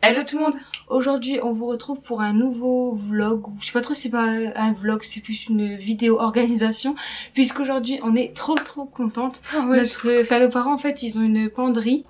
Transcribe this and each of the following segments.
Hello tout le monde, aujourd'hui on vous retrouve pour un nouveau vlog, je sais pas trop si c'est pas un vlog, c'est plus une vidéo organisation, puisqu'aujourd'hui on est trop contente. Enfin nos parents en fait ils ont une penderie,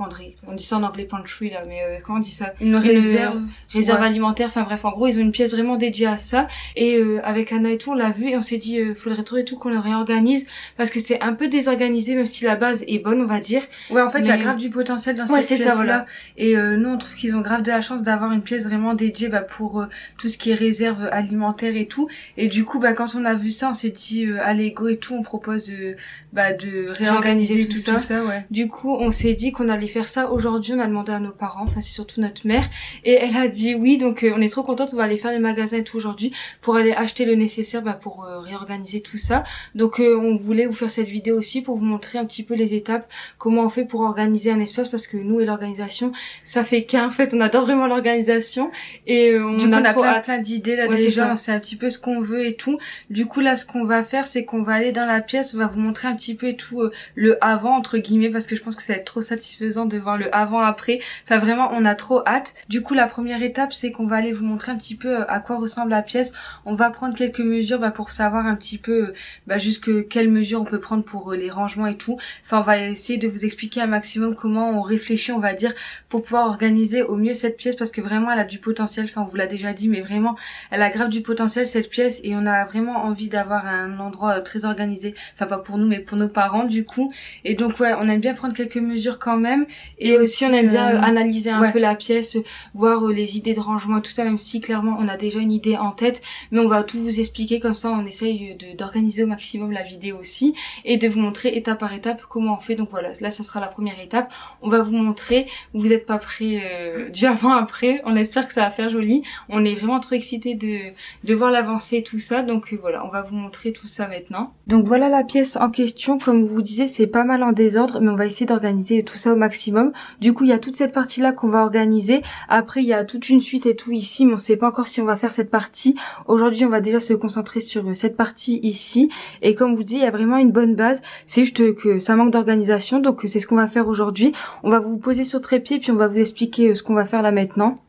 on dit ça en anglais pantry là, mais comment on dit ça, une réserve alimentaire, enfin bref en gros ils ont une pièce vraiment dédiée à ça, et avec Anna et tout on l'a vu et on s'est dit faudrait trop et tout qu'on le réorganise, parce que c'est un peu désorganisé même si la base est bonne on va dire. Ouais en fait il y a grave du potentiel dans cette pièce là, voilà. Et nous on trouve qu'ils ont grave de la chance d'avoir une pièce vraiment dédiée pour tout ce qui est réserve alimentaire et tout, et du coup quand on a vu ça on s'est dit allez go et tout, on propose de réorganiser tout ça ouais. Du coup on s'est dit qu'on allait faire ça aujourd'hui, on a demandé à nos parents, enfin c'est surtout notre mère, et elle a dit oui, donc on est trop contente, on va aller faire les magasins et tout aujourd'hui pour aller acheter le nécessaire pour réorganiser tout ça. Donc on voulait vous faire cette vidéo aussi pour vous montrer un petit peu les étapes, comment on fait pour organiser un espace, parce que nous et l'organisation ça fait qu'un, en fait on adore vraiment l'organisation, et on a plein d'idées là, déjà on sait un petit peu ce qu'on veut et tout. Du coup là ce qu'on va faire c'est qu'on va aller dans la pièce, on va vous montrer un petit peu et tout le avant entre guillemets, parce que je pense que ça va être trop satisfaisant de voir le avant après, enfin vraiment on a trop hâte. Du coup la première étape c'est qu'on va aller vous montrer un petit peu à quoi ressemble la pièce. On va prendre quelques mesures pour savoir un petit peu jusque quelles mesures on peut prendre pour les rangements et tout. Enfin on va essayer de vous expliquer un maximum comment on réfléchit on va dire pour pouvoir organiser au mieux cette pièce, parce que vraiment elle a du potentiel, enfin on vous l'a déjà dit mais vraiment elle a grave du potentiel cette pièce, et on a vraiment envie d'avoir un endroit très organisé, enfin pas pour nous mais pour nos parents du coup. Et donc ouais on aime bien prendre quelques mesures quand même, et aussi on aime bien analyser un peu la pièce, voir les idées de rangement et tout ça, même si clairement on a déjà une idée en tête, mais on va tout vous expliquer, comme ça on essaye d'organiser au maximum la vidéo aussi et de vous montrer étape par étape comment on fait. Donc voilà, là ça sera la première étape, on va vous montrer, vous êtes pas prêts du avant après, on espère que ça va faire joli, on est vraiment trop excités de voir l'avancée et tout ça. Donc voilà, on va vous montrer tout ça maintenant. Donc voilà la pièce en question, comme vous disiez c'est pas mal en désordre, mais on va essayer d'organiser tout ça au maximum. Du coup il y a toute cette partie là qu'on va organiser, après il y a toute une suite et tout ici, mais on sait pas encore si on va faire cette partie. Aujourd'hui on va déjà se concentrer sur cette partie ici, et comme vous dites il y a vraiment une bonne base, c'est juste que ça manque d'organisation, donc c'est ce qu'on va faire aujourd'hui. On va vous poser sur trépied puis on va vous expliquer ce qu'on va faire là maintenant.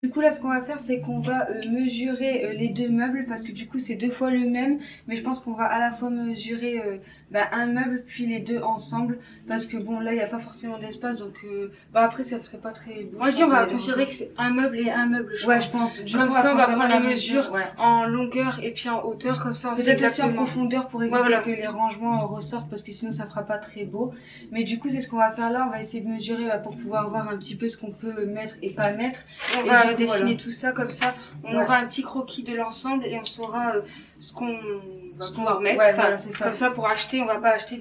Du coup là ce qu'on va faire c'est qu'on va mesurer les deux meubles, parce que du coup c'est deux fois le même, mais je pense qu'on va à la fois mesurer un meuble puis les deux ensemble, parce que bon là il n'y a pas forcément d'espace, donc après ça ferait pas très beau. Moi je dis on va considérer que c'est un meuble et un meuble, je pense. Comme ça on va prendre les mesures en longueur et puis en hauteur, comme ça on sait exactement en profondeur pour éviter que les rangements ressortent, parce que sinon ça fera pas très beau. Mais du coup c'est ce qu'on va faire là, on va essayer de mesurer pour pouvoir voir un petit peu ce qu'on peut mettre et pas mettre. On va dessiner tout ça, comme ça on aura un petit croquis de l'ensemble et on saura ce qu'on va remettre. Comme ça pour acheter, on va pas acheter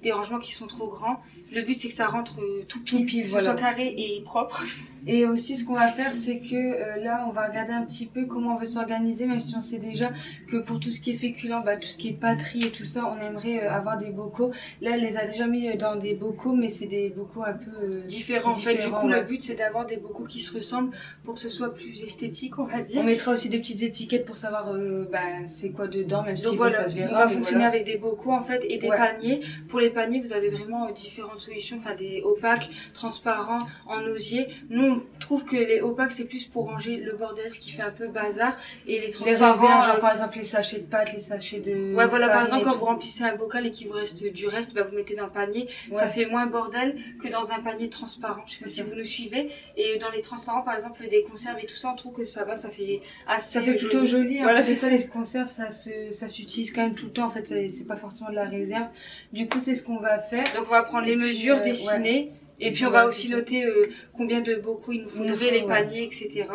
des rangements qui sont trop grands. Le but c'est que ça rentre tout pile, que ce soit carré et propre. Et aussi ce qu'on va faire c'est que là on va regarder un petit peu comment on veut s'organiser, même si on sait déjà que pour tout ce qui est féculent, tout ce qui est pâterie et tout ça, on aimerait avoir des bocaux. Là elle les a déjà mis dans des bocaux, mais c'est des bocaux un peu différents. En fait du coup le but c'est d'avoir des bocaux qui se ressemblent pour que ce soit plus esthétique on va dire. On mettra aussi des petites étiquettes pour savoir c'est quoi dedans, même si ça se verra. On va fonctionner avec des bocaux en fait et des paniers. Pour les paniers vous avez vraiment différentes solutions, enfin des opaques, transparents, en osier. Nous on trouve que les opaques c'est plus pour ranger le bordel, ce qui fait un peu bazar, et les transparents genre par exemple les sachets de pâtes, les sachets de par exemple quand vous remplissez un bocal et qu'il vous reste du reste, vous mettez dans le panier, ça fait moins bordel que dans un panier transparent. Je sais pas si vous nous suivez. Et dans les transparents par exemple des conserves et tout ça, on trouve que ça fait assez, ça fait plutôt joli. Voilà c'est ça, les conserves ça s'utilise quand même tout le temps en fait, c'est pas forcément de la réserve. Du coup c'est ce qu'on va faire, donc on va prendre les mesures, dessiner, et puis on va aussi noter combien de bocaux il nous faudrait, les paniers, etc.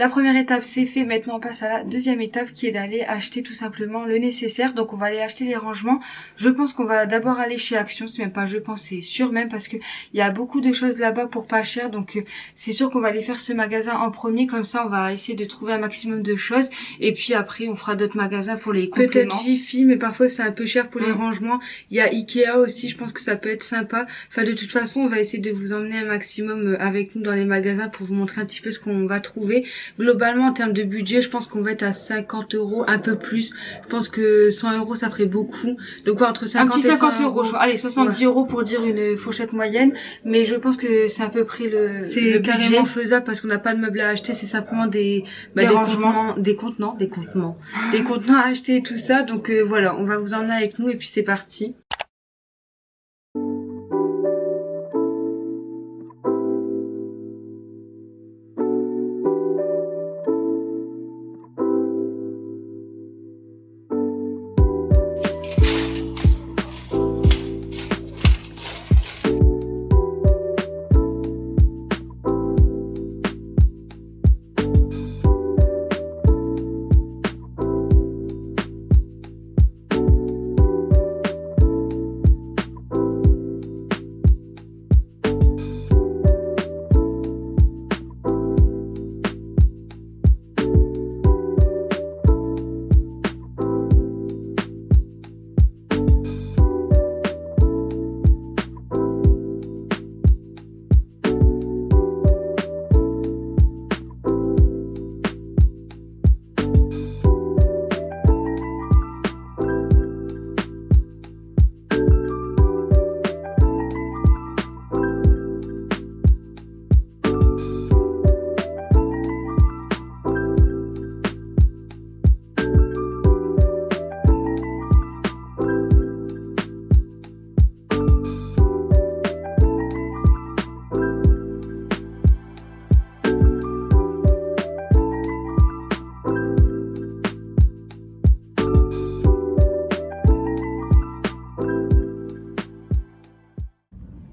La première étape c'est fait, maintenant on passe à la deuxième étape qui est d'aller acheter tout simplement le nécessaire. Donc on va aller acheter les rangements. Je pense qu'on va d'abord aller chez Action, c'est même pas je pense, c'est sûr même parce que il y a beaucoup de choses là-bas pour pas cher. Donc c'est sûr qu'on va aller faire ce magasin en premier, comme ça on va essayer de trouver un maximum de choses et puis après on fera d'autres magasins pour les compléments. Peut-être Jiffy, mais parfois c'est un peu cher pour les rangements. Il y a Ikea aussi, je pense que ça peut être sympa. Enfin de toute façon on va essayer de vous emmener un maximum avec nous dans les magasins pour vous montrer un petit peu ce qu'on va trouver. Globalement en termes de budget je pense qu'on va être à 50 €, un peu plus. Je pense que 100 € ça ferait beaucoup. Donc ouais, entre 50 et 100 €. Allez 70 € pour dire une fourchette moyenne. Mais je pense que c'est à peu près c'est carrément faisable parce qu'on n'a pas de meubles à acheter. C'est simplement des rangements, des contenants à acheter et tout ça. Donc voilà, on va vous emmener avec nous et puis c'est parti.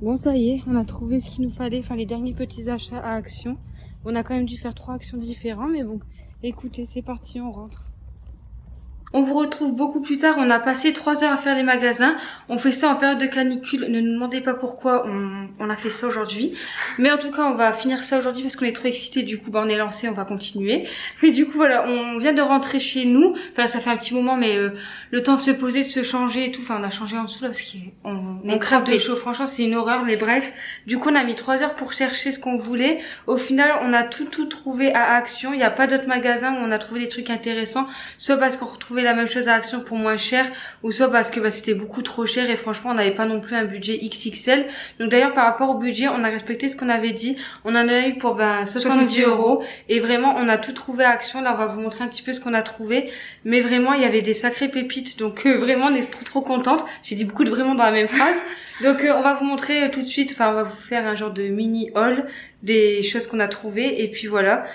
Bon ça y est, on a trouvé ce qu'il nous fallait, enfin les derniers petits achats à Action. On a quand même dû faire 3 actions différentes, mais bon, écoutez, c'est parti, on rentre. On vous retrouve beaucoup plus tard, on a passé 3 heures à faire les magasins. On fait ça en période de canicule, ne nous demandez pas pourquoi on a fait ça aujourd'hui. Mais en tout cas, on va finir ça aujourd'hui parce qu'on est trop excités, du coup on est lancé, on va continuer. Mais du coup voilà, on vient de rentrer chez nous. Enfin ça fait un petit moment, mais le temps de se poser, de se changer et tout. Enfin on a changé en dessous là parce qu'on crève de chaud, franchement c'est une horreur, mais bref. Du coup on a mis 3 heures pour chercher ce qu'on voulait. Au final on a tout trouvé à Action. Il n'y a pas d'autres magasins où on a trouvé des trucs intéressants, soit parce qu'on retrouvait la même chose à Action pour moins cher, ou soit parce que c'était beaucoup trop cher et franchement on n'avait pas non plus un budget XXL. Donc d'ailleurs par rapport au budget on a respecté ce qu'on avait dit, on en a eu pour 70 € et vraiment on a tout trouvé à Action. Là on va vous montrer un petit peu ce qu'on a trouvé, mais vraiment il y avait des sacrées pépites, donc vraiment on est trop contente. J'ai dit beaucoup de vraiment dans la même phrase. Donc on va vous montrer tout de suite, enfin on va vous faire un genre de mini haul des choses qu'on a trouvées et puis voilà.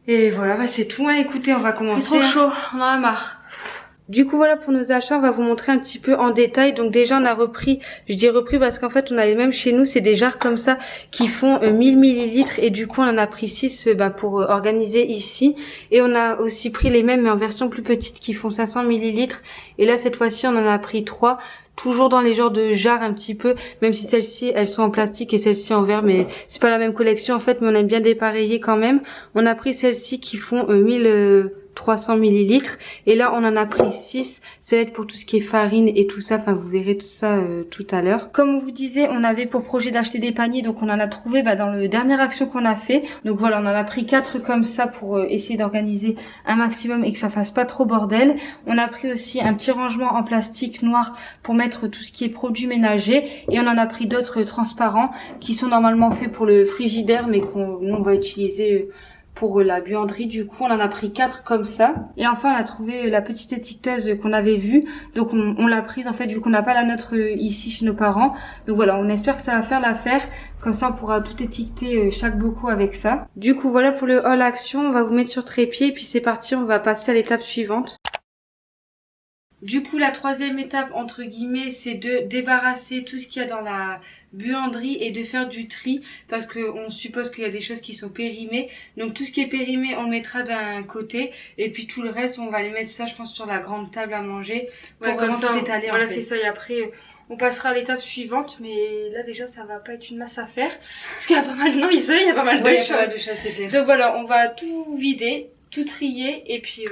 Et voilà, c'est tout, hein. Écoutez, on va commencer. C'est trop chaud, on en a marre. Du coup voilà pour nos achats, on va vous montrer un petit peu en détail. Donc déjà on a repris, je dis repris parce qu'en fait on a les mêmes chez nous, c'est des jarres comme ça qui font 1000 ml et du coup on en a pris 6 pour organiser ici. Et on a aussi pris les mêmes mais en version plus petite qui font 500 ml et là cette fois-ci on en a pris 3. Toujours dans les genres de jarres un petit peu, même si celles-ci elles sont en plastique et celles-ci en verre, mais c'est pas la même collection en fait, mais on aime bien dépareiller quand même. On a pris celles-ci qui font 1300 ml et là on en a pris 6, ça va être pour tout ce qui est farine et tout ça, enfin vous verrez tout ça tout à l'heure. Comme on vous disait, on avait pour projet d'acheter des paniers, donc on en a trouvé dans le dernière action qu'on a fait. Donc voilà, on en a pris 4 comme ça pour essayer d'organiser un maximum et que ça fasse pas trop bordel. On a pris aussi un petit rangement en plastique noir pour mettre tout ce qui est produits ménagers et on en a pris d'autres transparents qui sont normalement faits pour le frigidaire mais nous on va utiliser pour la buanderie. Du coup on en a pris 4 comme ça et enfin on a trouvé la petite étiqueteuse qu'on avait vue, donc on l'a prise en fait vu qu'on n'a pas la nôtre ici chez nos parents. Donc voilà, on espère que ça va faire l'affaire, comme ça on pourra tout étiqueter chaque boco avec ça. Du coup voilà pour le haul Action, on va vous mettre sur trépied et puis c'est parti, on va passer à l'étape suivante. Du coup, la troisième étape, entre guillemets, c'est de débarrasser tout ce qu'il y a dans la buanderie et de faire du tri parce qu'on suppose qu'il y a des choses qui sont périmées. Donc tout ce qui est périmé, on le mettra d'un côté et puis tout le reste, on va les mettre ça, je pense, sur la grande table à manger pour Ouais, vraiment comme ça, tout étaler. voilà, en fait. c'est ça. Et après, on passera à l'étape suivante, mais là déjà, ça va pas être une masse à faire parce qu'il y a pas mal, non, il y a pas mal Ouais, de il y a pas mal choses. de choses, c'est clair. Donc voilà, on va tout vider, tout trier et puis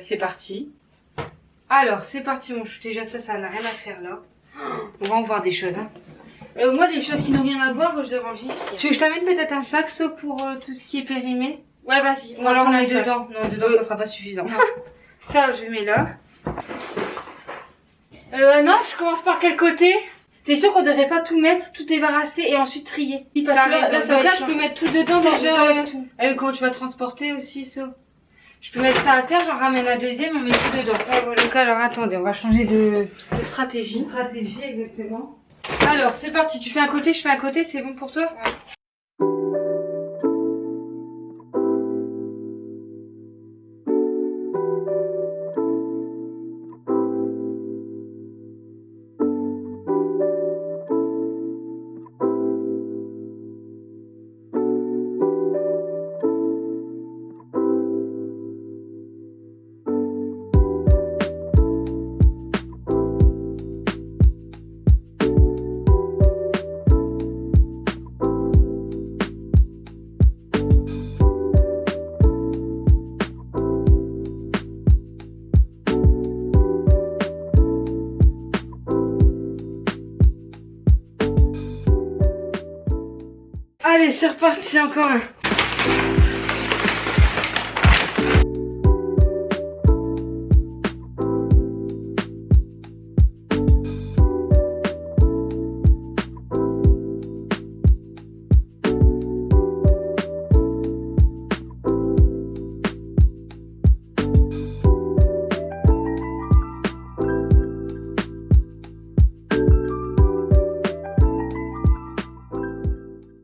c'est parti. Alors, c'est parti mon chou. Déjà ça n'a rien à faire là. On va en voir des choses. Hein. Moi, les choses qui n'ont rien à voir, je les range ici. Tu veux que je t'amène peut-être un sac sauf pour tout ce qui est périmé? Ouais, vas-y. Ou alors on met ça dedans. Non, dedans ça sera pas suffisant. Non. Ça, je mets là. Non, je commence par quel côté? T'es sûr qu'on devrait pas tout mettre, tout débarrasser et ensuite trier? Parce que là, ça déjà, je peux mettre tout dedans déjà. tout. Quand tu vas transporter aussi, ça. Je peux mettre ça à terre, j'en ramène un deuxième, on met tout dedans. Ouais, voilà. Donc alors attendez, on va changer de stratégie. stratégie exactement. Alors, c'est parti. Tu fais un côté, je fais un côté, c'est bon pour toi? Ouais. Allez, c'est reparti, encore un.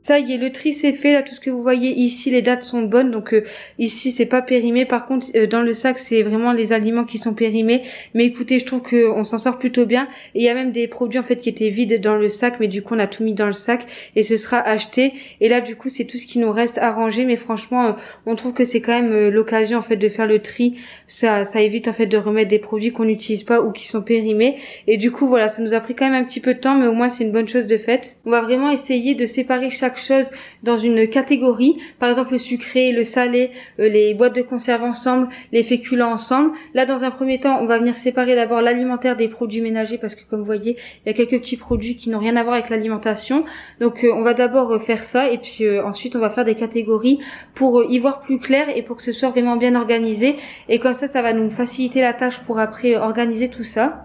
Ça y est, le tri c'est fait. Là, tout ce que vous voyez ici, les dates sont bonnes. Donc ici, c'est pas périmé. Par contre, dans le sac, c'est vraiment les aliments qui sont périmés. Mais écoutez, je trouve qu'on s'en sort plutôt bien. Et il y a même des produits en fait qui étaient vides dans le sac, mais du coup, on a tout mis dans le sac et ce sera acheté. Et là, du coup, c'est tout ce qui nous reste à ranger. Mais franchement, on trouve que c'est quand même l'occasion en fait de faire le tri. Ça évite en fait de remettre des produits qu'on n'utilise pas ou qui sont périmés. Et du coup, voilà, ça nous a pris quand même un petit peu de temps, mais au moins c'est une bonne chose de faite. On va vraiment essayer de séparer chaque chose dans une catégorie, par exemple le sucré, le salé, les boîtes de conserve ensemble, les féculents ensemble. Là, dans un premier temps, on va venir séparer d'abord l'alimentaire des produits ménagers parce que comme vous voyez, il y a quelques petits produits qui n'ont rien à voir avec l'alimentation. Donc on va d'abord faire ça et puis ensuite on va faire des catégories pour y voir plus clair et pour que ce soit vraiment bien organisé. Et comme ça va nous faciliter la tâche pour après organiser tout ça.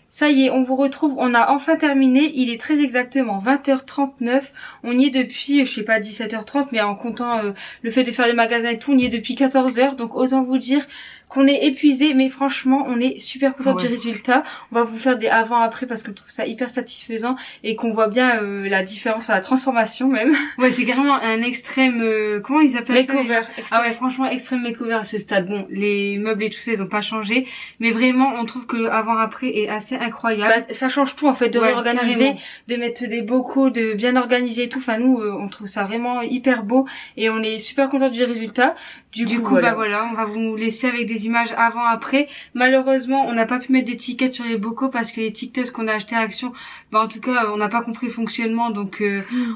Ça y est, on vous retrouve, on a enfin terminé, il est très exactement 20h39, on y est depuis, je sais pas 17h30, mais en comptant le fait de faire les magasins et tout, on y est depuis 14h, donc autant vous dire qu'on est épuisé, mais franchement on est super content du résultat. On va vous faire des avant-après parce qu'on trouve ça hyper satisfaisant et qu'on voit bien la différence, enfin la transformation même. Ouais, c'est carrément un extrême, comment ils appellent ça? Makeover. Ah ouais, franchement extrême makeover à ce stade. Bon, les meubles et tout ça ils ont pas changé, mais vraiment on trouve que le avant-après est assez incroyable. Bah, ça change tout en fait, de réorganiser, carrément. de mettre des bocaux, de bien organiser et tout. Enfin nous on trouve ça vraiment hyper beau et on est super content du résultat. Du coup bah voilà, on va vous laisser avec des images avant-après. Malheureusement, on n'a pas pu mettre d'étiquettes sur les bocaux parce que les TikToks qu'on a acheté à Action, bah en tout cas, on n'a pas compris le fonctionnement, donc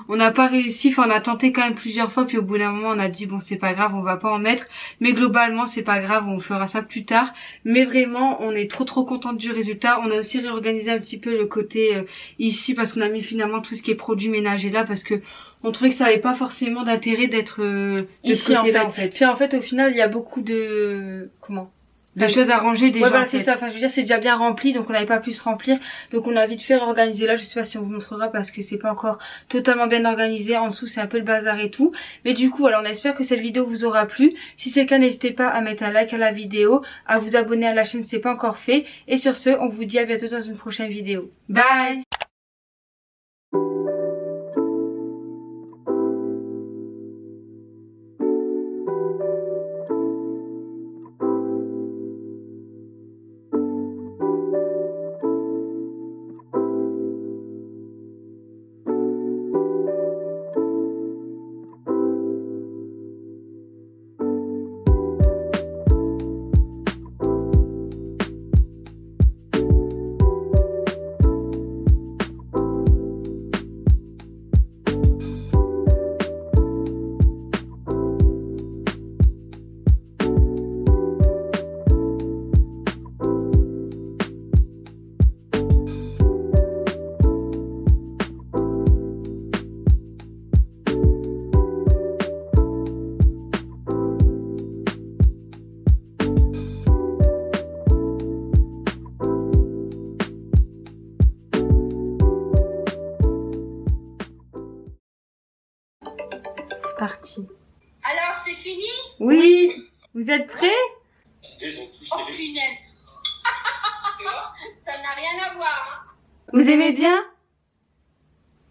on n'a pas réussi. Enfin, on a tenté quand même plusieurs fois, puis au bout d'un moment, on a dit bon, c'est pas grave, on va pas en mettre. Mais globalement, c'est pas grave, on fera ça plus tard. Mais vraiment, on est trop contente du résultat. On a aussi réorganisé un petit peu le côté ici parce qu'on a mis finalement tout ce qui est produits ménagers là parce que on trouvait que ça avait pas forcément d'intérêt d'être ici en fait. Puis en fait au final il y a beaucoup de de choses à ranger déjà. Ouais, voilà, c'est ça. Enfin, je veux dire, c'est déjà bien rempli, donc on n'avait pas pu se remplir. Donc on a vite fait organiser là. Je sais pas si on vous montrera parce que c'est pas encore totalement bien organisé. En dessous, c'est un peu le bazar et tout. Mais du coup, alors on espère que cette vidéo vous aura plu. Si c'est le cas, n'hésitez pas à mettre un like à la vidéo, à vous abonner à la chaîne si c'est pas encore fait. Et sur ce, on vous dit à bientôt dans une prochaine vidéo. Bye! Parti. Alors c'est fini? Oui. Vous êtes prêts? Oh punaise. Ça n'a rien à voir. Vous aimez bien?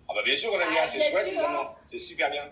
Ah bah bien sûr on aime bien, c'est chouette évidemment, c'est super bien.